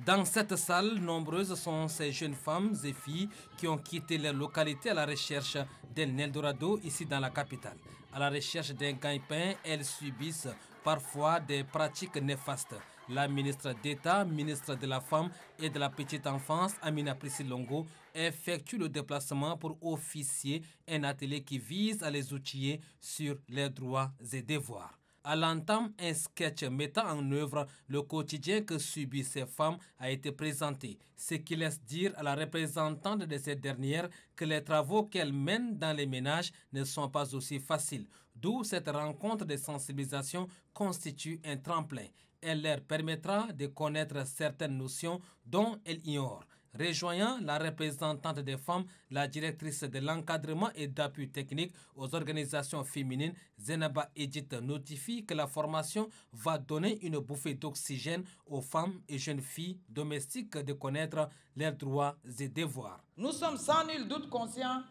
Dans cette salle, nombreuses sont ces jeunes femmes et filles qui ont quitté leur localité à la recherche d'un Eldorado ici dans la capitale. À la recherche d'un gagne-pain, elles subissent parfois des pratiques néfastes. La ministre d'État, ministre de la Femme et de la Petite Enfance, Amina Priscille Longo, effectue le déplacement pour officier un atelier qui vise à les outiller sur leurs droits et devoirs. À l'entame, un sketch mettant en œuvre le quotidien que subissent ces femmes a été présenté, ce qui laisse dire à la représentante de cette dernière que les travaux qu'elle mène dans les ménages ne sont pas aussi faciles, d'où cette rencontre de sensibilisation constitue un tremplin. Elle leur permettra de connaître certaines notions dont elles ignorent. Rejoignant la représentante des femmes, la directrice de l'encadrement et d'appui technique aux organisations féminines, Zenaba Edith, notifie que la formation va donner une bouffée d'oxygène aux femmes et jeunes filles domestiques de connaître leurs droits et devoirs. Nous sommes sans nul doute conscients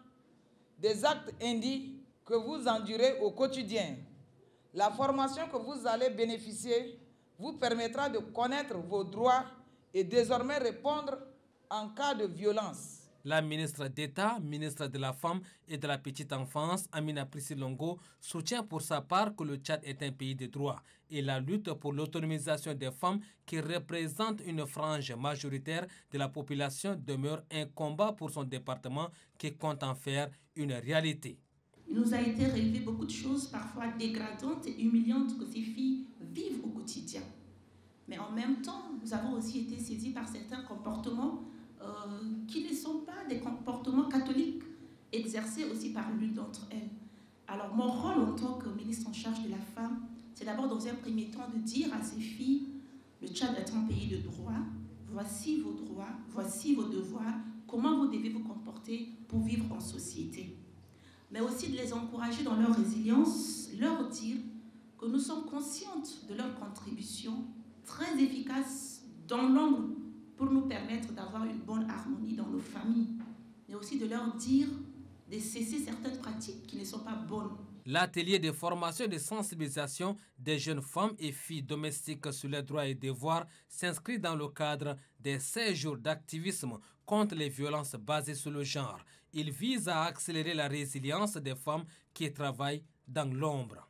des actes indits que vous endurez au quotidien. La formation que vous allez bénéficier vous permettra de connaître vos droits et désormais répondre en cas de violence. La ministre d'État, ministre de la Femme et de la Petite Enfance, Amina Priscille Longo, soutient pour sa part que le Tchad est un pays de droit et la lutte pour l'autonomisation des femmes qui représente une frange majoritaire de la population demeure un combat pour son département qui compte en faire une réalité. Il nous a été relevé beaucoup de choses parfois dégradantes et humiliantes que ces filles vivent au quotidien. Mais en même temps, nous avons aussi été saisis par certains comportements qui ne sont pas des comportements catholiques, exercés aussi par l'une d'entre elles. Alors mon rôle en tant que ministre en charge de la femme, c'est d'abord dans un premier temps de dire à ces filles, le Tchad est un pays de droit, voici vos droits, voici vos devoirs, comment vous devez vous comporter pour vivre en société. Mais aussi de les encourager dans leur résilience, leur dire que nous sommes conscientes de leur contribution très efficace dans l'ombre pour nous permettre d'avoir une bonne harmonie dans nos familles, mais aussi de leur dire de cesser certaines pratiques qui ne sont pas bonnes. L'atelier de formation et de sensibilisation des jeunes femmes et filles domestiques sur les droits et devoirs s'inscrit dans le cadre des 16 jours d'activisme contre les violences basées sur le genre. Il vise à accélérer la résilience des femmes qui travaillent dans l'ombre.